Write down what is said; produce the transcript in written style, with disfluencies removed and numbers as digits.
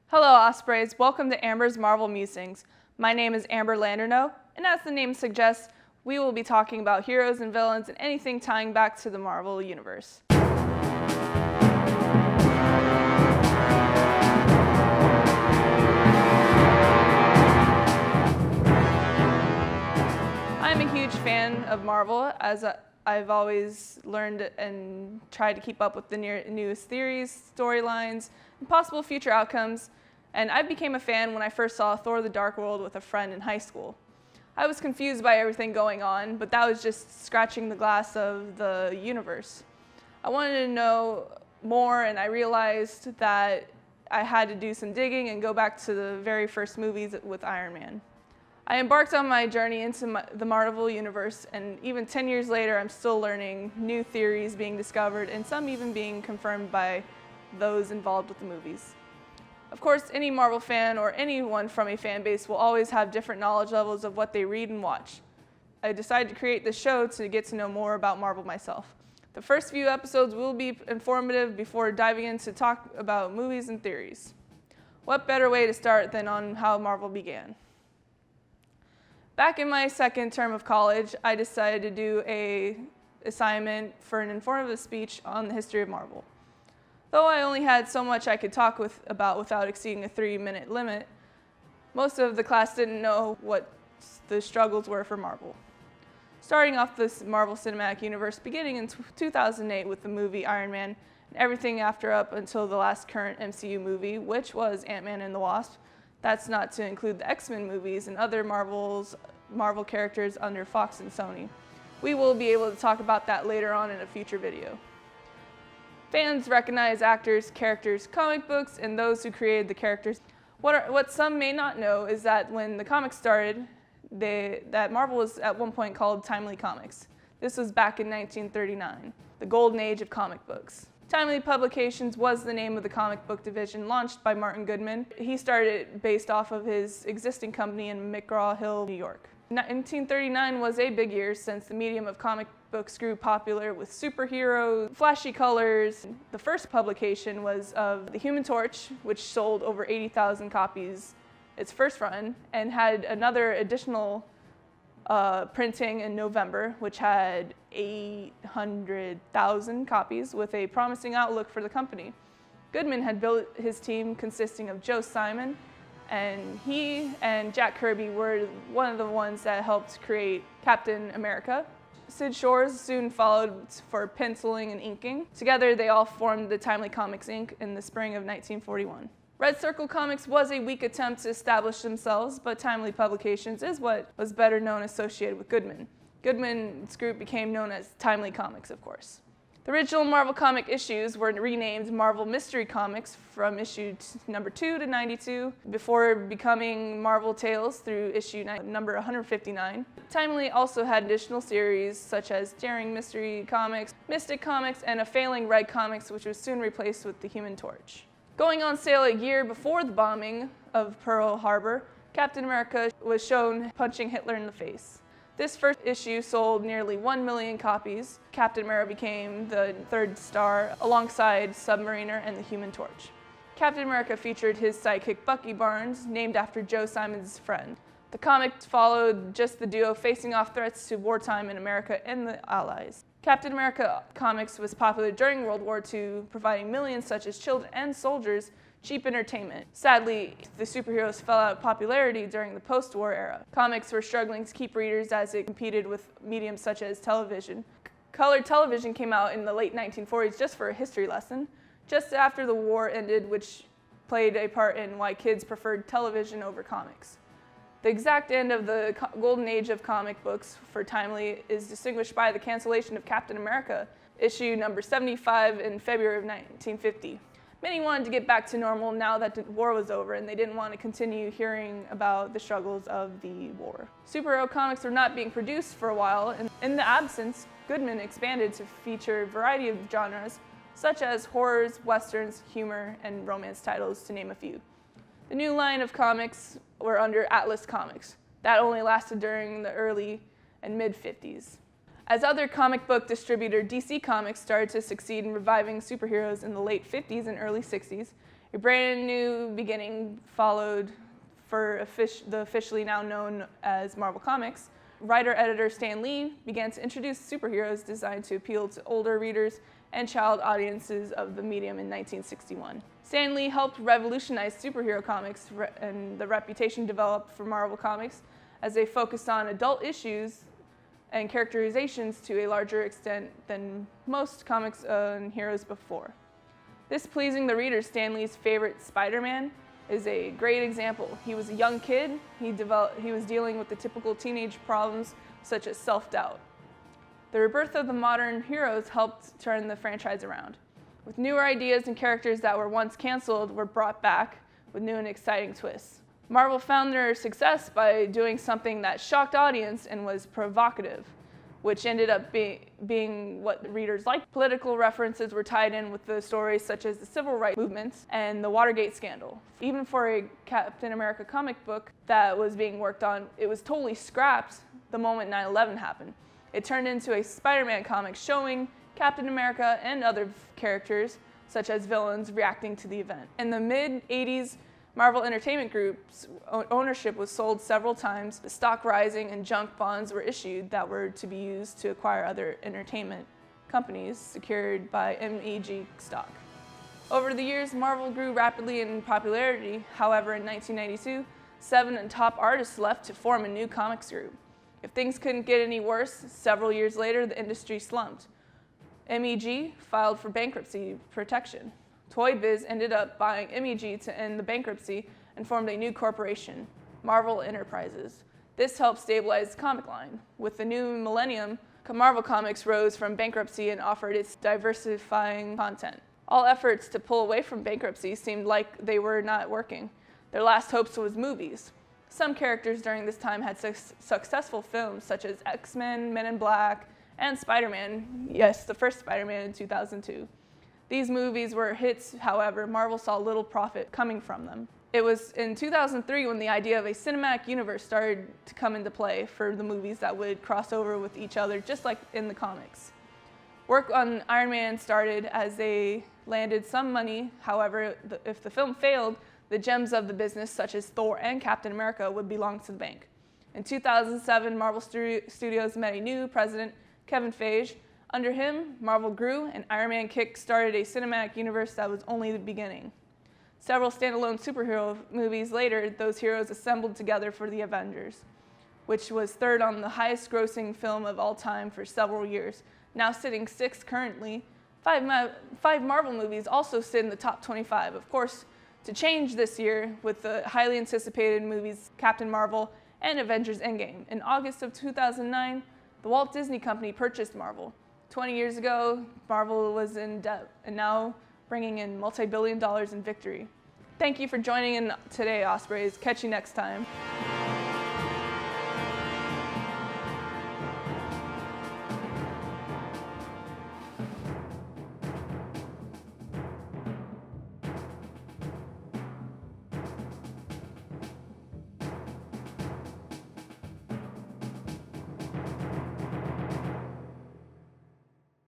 Hello Ospreys, welcome to Amber's Marvel Musings. My name is Amber Landerneau, and as the name suggests, we will be talking about heroes and villains and anything tying back to the Marvel Universe. I'm a huge fan of Marvel, as I've always learned and tried to keep up with the newest theories, storylines, and possible future outcomes. And I became a fan when I first saw Thor: The Dark World with a friend in high school. I was confused by everything going on, but that was just scratching the glass of the universe. I wanted to know more, and I realized that I had to do some digging and go back to the very first movies with Iron Man. I embarked on my journey into the Marvel Universe, and even 10 years later, I'm still learning new theories being discovered, and some even being confirmed by those involved with the movies. Of course, any Marvel fan or anyone from a fan base will always have different knowledge levels of what they read and watch. I decided to create this show to get to know more about Marvel myself. The first few episodes will be informative before diving in to talk about movies and theories. What better way to start than on how Marvel began? Back in my second term of college, I decided to do an assignment for an informative speech on the history of Marvel. Though I only had so much I could talk about without exceeding a 3-minute limit, most of the class didn't know what the struggles were for Marvel. Starting off this Marvel Cinematic Universe beginning in 2008 with the movie Iron Man, and everything after up until the last current MCU movie, which was Ant-Man and the Wasp. That's not to include the X-Men movies and other Marvel characters under Fox and Sony. We will be able to talk about that later on in a future video. Fans recognize actors, characters, comic books, and those who created the characters. What some may not know is that when the comics started, that Marvel was at one point called Timely Comics. This was back in 1939, the golden age of comic books. Timely Publications was the name of the comic book division launched by Martin Goodman. He started it based off of his existing company in McGraw-Hill, New York. 1939 was a big year since the medium of comic books grew popular with superheroes, flashy colors. The first publication was of The Human Torch, which sold over 80,000 copies its first run, and had another additional printing in November, which had 800,000 copies with a promising outlook for the company. Goodman had built his team consisting of Joe Simon, and he and Jack Kirby were one of the ones that helped create Captain America. Sid Shores soon followed for penciling and inking. Together, they all formed the Timely Comics Inc. in the spring of 1941. Red Circle Comics was a weak attempt to establish themselves, but Timely Publications is what was better known associated with Goodman. Goodman's group became known as Timely Comics, of course. The original Marvel comic issues were renamed Marvel Mystery Comics from issue number 2 to 92, before becoming Marvel Tales through issue number 159. Timely also had additional series such as Daring Mystery Comics, Mystic Comics, and a failing Red Comics, which was soon replaced with The Human Torch. Going on sale a year before the bombing of Pearl Harbor, Captain America was shown punching Hitler in the face. This first issue sold nearly 1 million copies. Captain America became the third star alongside Submariner and the Human Torch. Captain America featured his sidekick Bucky Barnes, named after Joe Simon's friend. The comic followed just the duo facing off threats to wartime in America and the Allies. Captain America comics was popular during World War II, providing millions such as children and soldiers cheap entertainment. Sadly, the superheroes fell out of popularity during the post-war era. Comics were struggling to keep readers as it competed with mediums such as television. Colored television came out in the late 1940s just for a history lesson, just after the war ended, which played a part in why kids preferred television over comics. The exact end of the golden age of comic books for Timely is distinguished by the cancellation of Captain America, issue number 75 in February of 1950. Many wanted to get back to normal now that the war was over, and they didn't want to continue hearing about the struggles of the war. Superhero comics were not being produced for a while, and in the absence, Goodman expanded to feature a variety of genres, such as horrors, westerns, humor, and romance titles, to name a few. The new line of comics were under Atlas Comics. That only lasted during the early and mid-50s. As other comic book distributor DC Comics started to succeed in reviving superheroes in the late 50s and early 60s, A brand new beginning followed for the officially now known as Marvel Comics. Writer-editor Stan Lee began to introduce superheroes designed to appeal to older readers and child audiences of the medium in 1961. Stan Lee helped revolutionize superhero comics, and the reputation developed for Marvel Comics as they focused on adult issues and characterizations to a larger extent than most comics and heroes before. This pleasing the readers. Stan Lee's favorite Spider-Man is a great example. He was a young kid. He was dealing with the typical teenage problems such as self-doubt. The rebirth of the modern heroes helped turn the franchise around, with newer ideas and characters that were once canceled were brought back with new and exciting twists. Marvel found their success by doing something that shocked audience and was provocative, which ended up being what the readers liked. Political references were tied in with the stories such as the civil rights movements and the Watergate scandal. Even for a Captain America comic book that was being worked on, it was totally scrapped the moment 9/11 happened. It turned into a Spider-Man comic showing Captain America and other characters, such as villains, reacting to the event. In the mid-'80s, Marvel Entertainment Group's ownership was sold several times, the stock rising, and junk bonds were issued that were to be used to acquire other entertainment companies secured by MEG stock. Over the years, Marvel grew rapidly in popularity. However, in 1992, 7 top artists left to form a new comics group. If things couldn't get any worse, several years later, the industry slumped. MEG filed for bankruptcy protection. Toy Biz ended up buying MEG to end the bankruptcy and formed a new corporation, Marvel Enterprises. This helped stabilize the comic line. With the new millennium, Marvel Comics rose from bankruptcy and offered its diversifying content. All efforts to pull away from bankruptcy seemed like they were not working. Their last hopes was movies. Some characters during this time had successful films such as X-Men, Men in Black, and Spider-Man. Yes, the first Spider-Man in 2002. These movies were hits, however, Marvel saw little profit coming from them. It was in 2003 when the idea of a cinematic universe started to come into play for the movies that would cross over with each other, just like in the comics. Work on Iron Man started as they landed some money. However, if the film failed, the gems of the business, such as Thor and Captain America, would belong to the bank. In 2007, Marvel Studios met a new president, Kevin Feige. Under him, Marvel grew, and Iron Man kick-started a cinematic universe that was only the beginning. Several standalone superhero movies later, those heroes assembled together for the Avengers, which was third on the highest-grossing film of all time for several years, now sitting 6th currently. Five Marvel movies also sit in the top 25. Of course, to change this year with the highly anticipated movies Captain Marvel and Avengers Endgame. In August of 2009, the Walt Disney Company purchased Marvel. 20 years ago, Marvel was in debt, and now bringing in multi-billion dollars in victory. Thank you for joining in today, Ospreys. Catch you next time.